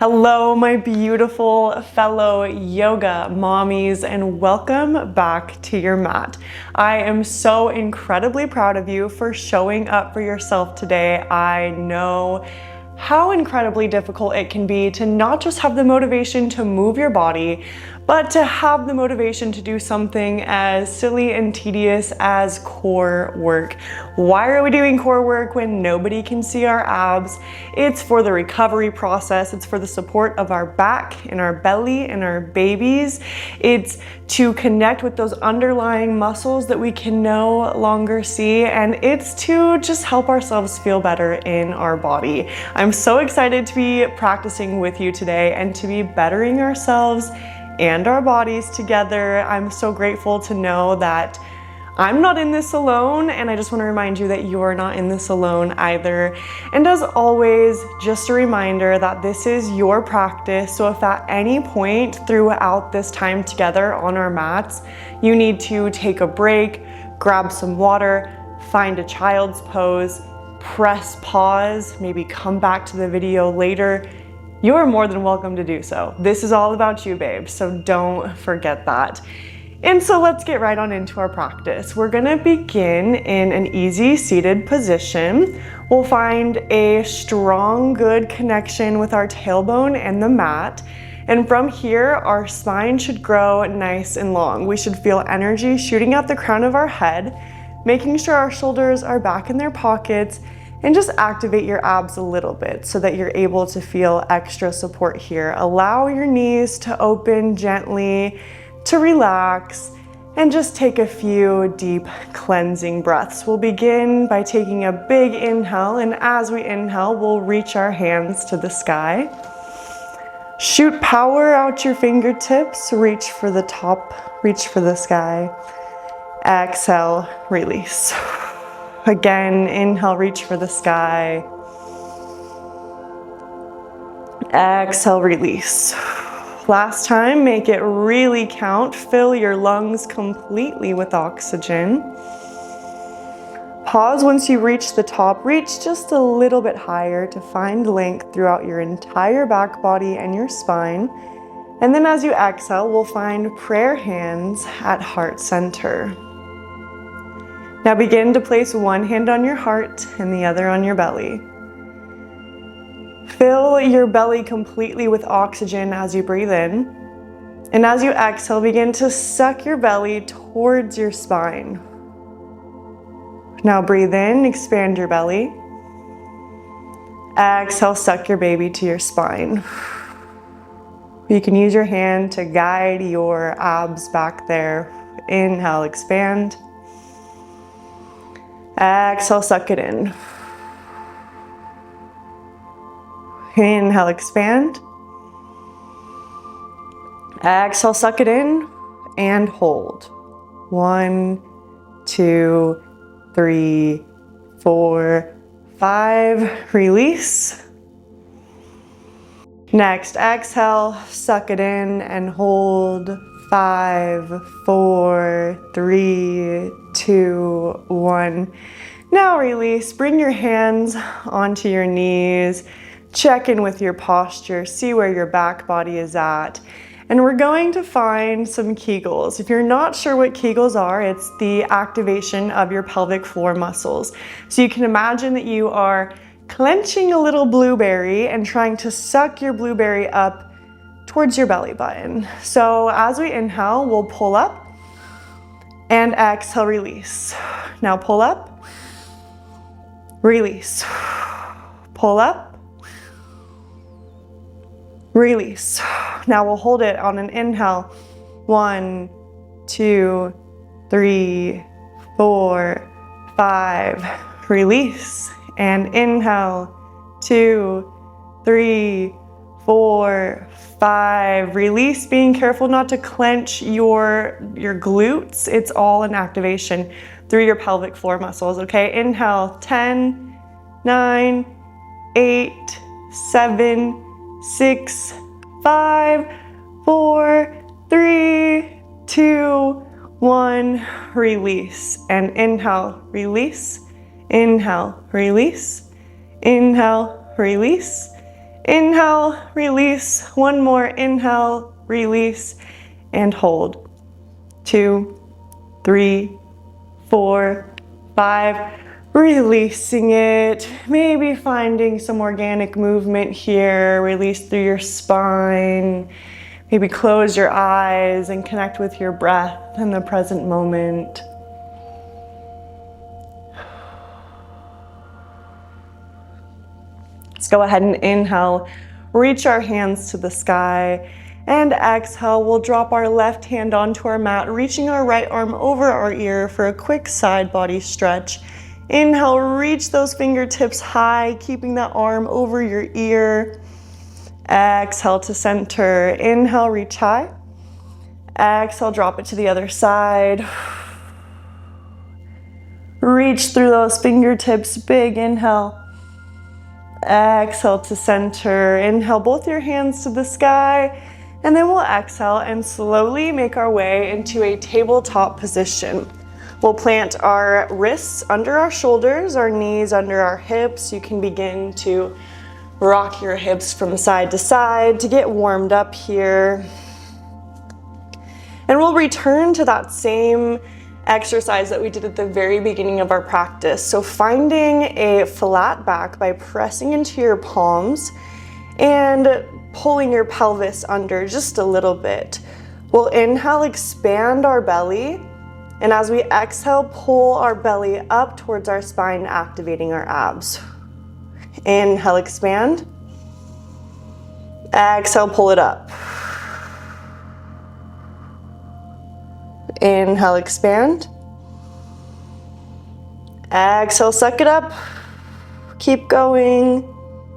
Hello, my beautiful fellow yoga mommies, and welcome back to your mat. I am so incredibly proud of you for showing up for yourself today. I know how incredibly difficult it can be to not just have the motivation to move your body, but to have the motivation to do something as silly and tedious as core work. Why are we doing core work when nobody can see our abs? It's for the recovery process. It's for the support of our back and our belly and our babies. It's to connect with those underlying muscles that we can no longer see. And it's to just help ourselves feel better in our body. I'm so excited to be practicing with you today and to be bettering ourselves and our bodies together. I'm so grateful to know that I'm not in this alone, and I just want to remind you that you're not in this alone either. And as always, just a reminder that this is your practice, so if at any point throughout this time together on our mats, you need to take a break, grab some water, find a child's pose, press pause, maybe come back to the video later, you're more than welcome to do so. This is all about you, babe, so don't forget that. And so let's get right on into our practice. We're gonna begin in an easy seated position. We'll find a strong, good connection with our tailbone and the mat. And from here, our spine should grow nice and long. We should feel energy shooting out the crown of our head, making sure our shoulders are back in their pockets, and just activate your abs a little bit so that you're able to feel extra support here. Allow your knees to open gently, to relax, and just take a few deep cleansing breaths. We'll begin by taking a big inhale, and as we inhale, we'll reach our hands to the sky. Shoot power out your fingertips, reach for the top, reach for the sky. Exhale, release. Again, inhale, reach for the sky. Exhale, release. Last time, make it really count. Fill your lungs completely with oxygen. Pause once you reach the top. Reach just a little bit higher to find length throughout your entire back body and your spine. And then as you exhale, we'll find prayer hands at heart center. Now begin to place one hand on your heart and the other on your belly. Fill your belly completely with oxygen as you breathe in. And as you exhale, begin to suck your belly towards your spine. Now breathe in, expand your belly. Exhale, suck your baby to your spine. You can use your hand to guide your abs back there. Inhale, expand. Exhale, suck it in. Inhale, expand. Exhale, suck it in and hold. 1, 2, 3, 4, 5. Release. Next, exhale, suck it in and hold. 5, 4, 3, 2, 1. Now release. Bring your hands onto your knees. Check in with your posture. See where your back body is at. And we're going to find some Kegels. If you're not sure what Kegels are, it's the activation of your pelvic floor muscles. So you can imagine that you are clenching a little blueberry and trying to suck your blueberry up towards your belly button. So as we inhale, we'll pull up and exhale, release. Now pull up, release. Pull up, release. Now we'll hold it on an inhale. 1, 2, 3, 4, 5. Release. And inhale. 2, 3, 4, 5. Release, being careful not to clench your glutes. It's all an activation through your pelvic floor muscles, okay? Inhale, 10, 9, 8, 7, 6, 5, 4, 3, 2, 1. Release. And inhale, release. Inhale, release. Inhale, release. Inhale, release. One more. Inhale, release, and hold. 2, 3, 4, 5. Releasing it. Maybe finding some organic movement here. Release through your spine. Maybe close your eyes and connect with your breath in the present moment. Let's go ahead and inhale, reach our hands to the sky, and exhale, we'll drop our left hand onto our mat, reaching our right arm over our ear for a quick side body stretch. Inhale, reach those fingertips high, keeping that arm over your ear. Exhale to center. Inhale, reach high. Exhale, drop it to the other side. Reach through those fingertips, big inhale. Exhale to center. Inhale, both your hands to the sky, and then we'll exhale and slowly make our way into a tabletop position. We'll plant our wrists under our shoulders, our knees under our hips. You can begin to rock your hips from side to side to get warmed up here. And we'll return to that same exercise that we did at the very beginning of our practice. So finding a flat back by pressing into your palms and pulling your pelvis under just a little bit. We'll inhale, expand our belly, and as we exhale, pull our belly up towards our spine, activating our abs. Inhale, expand. Exhale, pull it up. Inhale, expand. Exhale, suck it up. Keep going.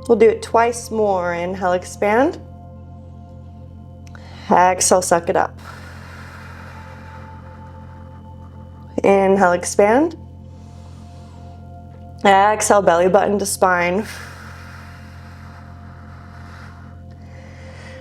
We'll do it twice more. Inhale, expand. Exhale, suck it up. Inhale, expand. Exhale, belly button to spine.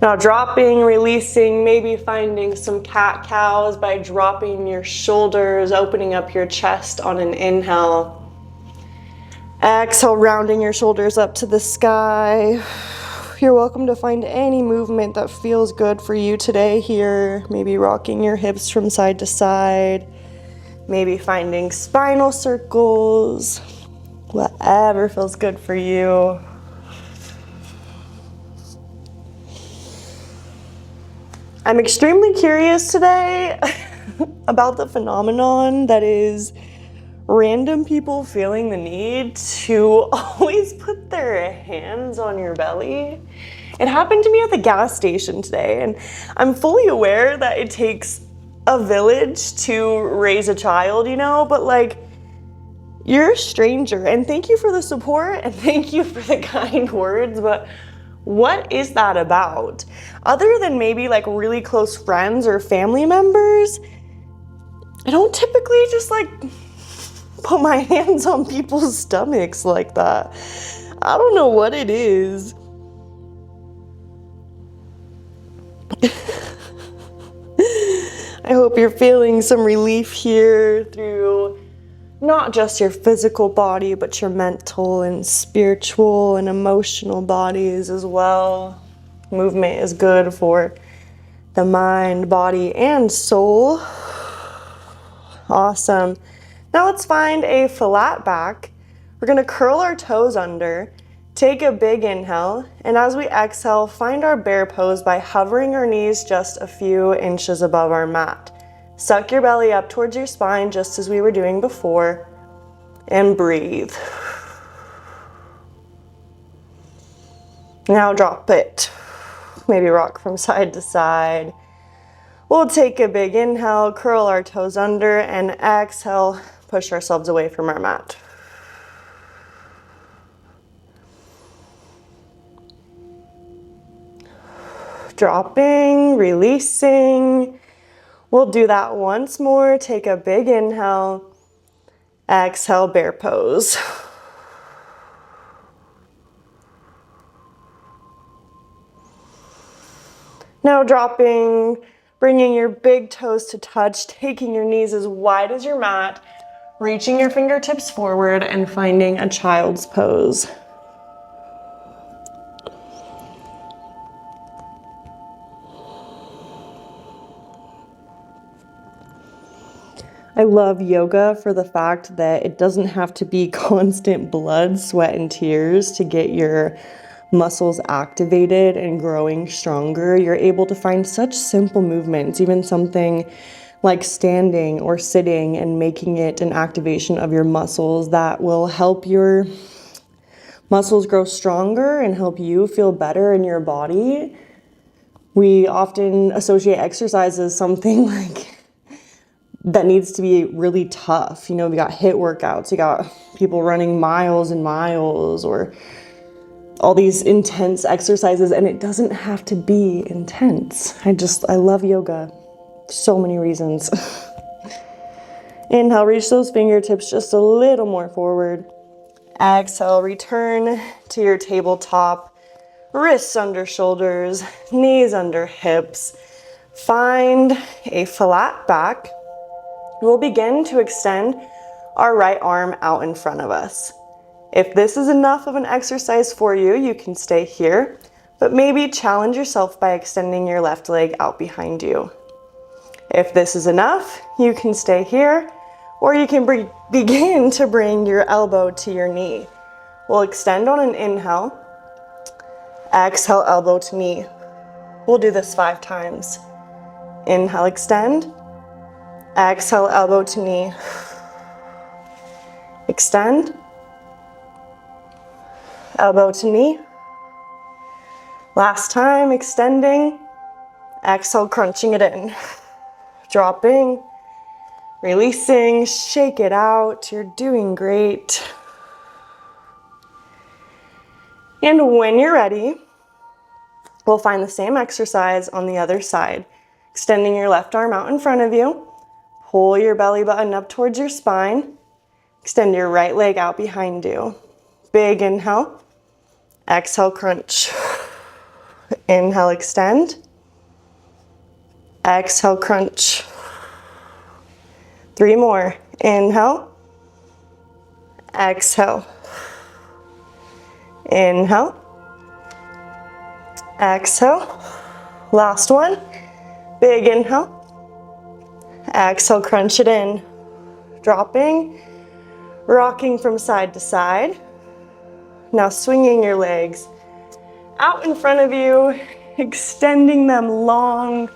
Now dropping, releasing, maybe finding some cat-cows by dropping your shoulders, opening up your chest on an inhale. Exhale, rounding your shoulders up to the sky. You're welcome to find any movement that feels good for you today here. Maybe rocking your hips from side to side. Maybe finding spinal circles. Whatever feels good for you. I'm extremely curious today about the phenomenon that is random people feeling the need to always put their hands on your belly. It happened to me at the gas station today, and I'm fully aware that it takes a village to raise a child, you know, but like, you're a stranger, and thank you for the support and thank you for the kind words, but what is that about? Other than maybe like really close friends or family members, I don't typically just like put my hands on people's stomachs like that. I don't know what it is. I hope you're feeling some relief here through not just your physical body, but your mental and spiritual and emotional bodies as well. Movement is good for the mind, body, and soul. Awesome. Now let's find a flat back. We're gonna curl our toes under, take a big inhale, and as we exhale, find our bear pose by hovering our knees just a few inches above our mat. Suck your belly up towards your spine just as we were doing before, and breathe. Now drop it. Maybe rock from side to side. We'll take a big inhale, curl our toes under, and exhale, push ourselves away from our mat. Dropping, releasing. We'll do that once more. Take a big inhale. Exhale, bear pose. Now dropping, bringing your big toes to touch, taking your knees as wide as your mat, reaching your fingertips forward and finding a child's pose. I love yoga for the fact that it doesn't have to be constant blood, sweat, and tears to get your muscles activated and growing stronger. You're able to find such simple movements, even something like standing or sitting, and making it an activation of your muscles that will help your muscles grow stronger and help you feel better in your body. We often associate exercise as something like that needs to be really tough. You know, we got HIIT workouts, you got people running miles and miles, or all these intense exercises, and it doesn't have to be intense. I love yoga. So many reasons. Inhale, reach those fingertips just a little more forward. Exhale, return to your tabletop. Wrists under shoulders, knees under hips. Find a flat back. We'll begin to extend our right arm out in front of us. If this is enough of an exercise for you, you can stay here, but maybe challenge yourself by extending your left leg out behind you. If this is enough, you can stay here, or you can begin to bring your elbow to your knee. We'll extend on an inhale. Exhale, elbow to knee. We'll do this 5 times. Inhale, extend. Exhale, elbow to knee. Extend. Elbow to knee. Last time, extending. Exhale, crunching it in. Dropping. Releasing. Shake it out. You're doing great. And when you're ready, we'll find the same exercise on the other side. Extending your left arm out in front of you. Pull your belly button up towards your spine. Extend your right leg out behind you. Big inhale. Exhale, crunch. Inhale, extend. Exhale, crunch. 3 more. Inhale. Exhale. Inhale. Exhale. Last one. Big inhale. Exhale, crunch it in. Dropping. Rocking from side to side. Now swinging your legs out in front of you, extending them long.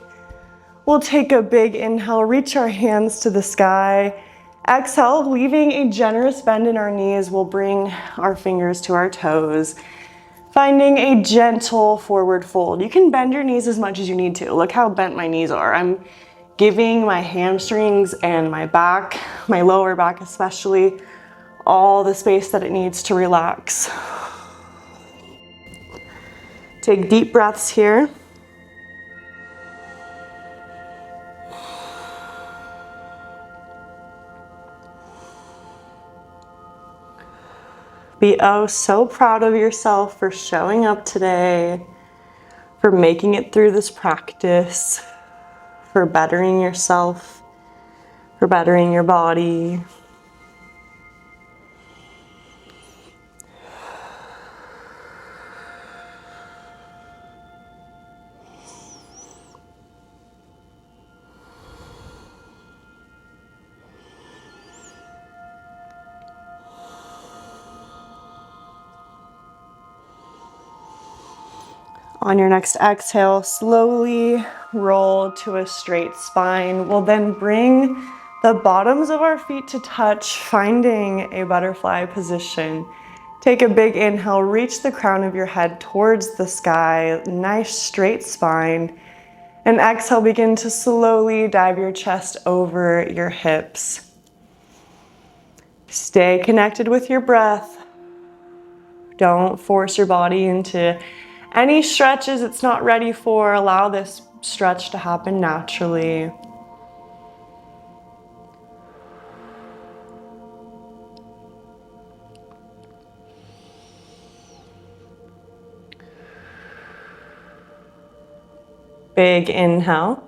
We'll take a big inhale, reach our hands to the sky. Exhale, leaving a generous bend in our knees, we'll bring our fingers to our toes, finding a gentle forward fold. You can bend your knees as much as you need to. Look how bent my knees are. I'm giving my hamstrings and my back, my lower back especially, all the space that it needs to relax. Take deep breaths here. Be oh so proud of yourself for showing up today, for making it through this practice, for bettering yourself, for bettering your body. On your next exhale, slowly roll to a straight spine. We'll then bring the bottoms of our feet to touch, finding a butterfly position. Take a big inhale, reach the crown of your head towards the sky, nice straight spine. And exhale, begin to slowly dive your chest over your hips. Stay connected with your breath. Don't force your body into any stretches it's not ready for. Allow this stretch to happen naturally. Big inhale.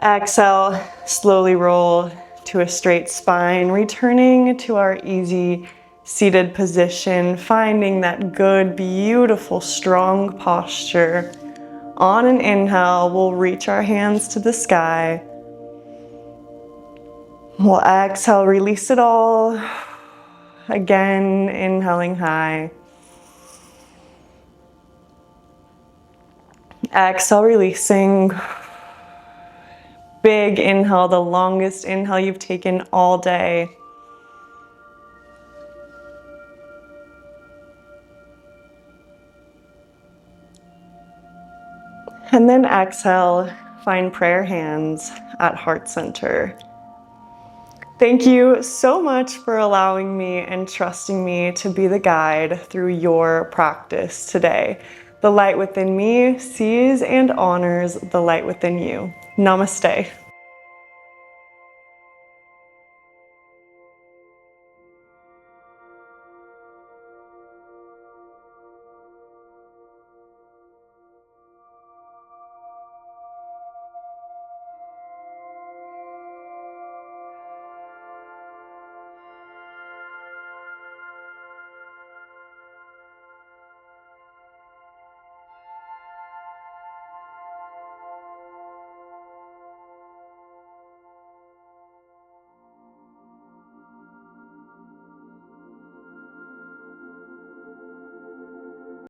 Exhale, slowly roll to a straight spine, returning to our easy seated position, finding that good, beautiful, strong posture. On an inhale, we'll reach our hands to the sky. We'll exhale, release it all. Again, inhaling high. Exhale, releasing. Big inhale, the longest inhale you've taken all day. And then exhale, find prayer hands at heart center. Thank you so much for allowing me and trusting me to be the guide through your practice today. The light within me sees and honors the light within you. Namaste.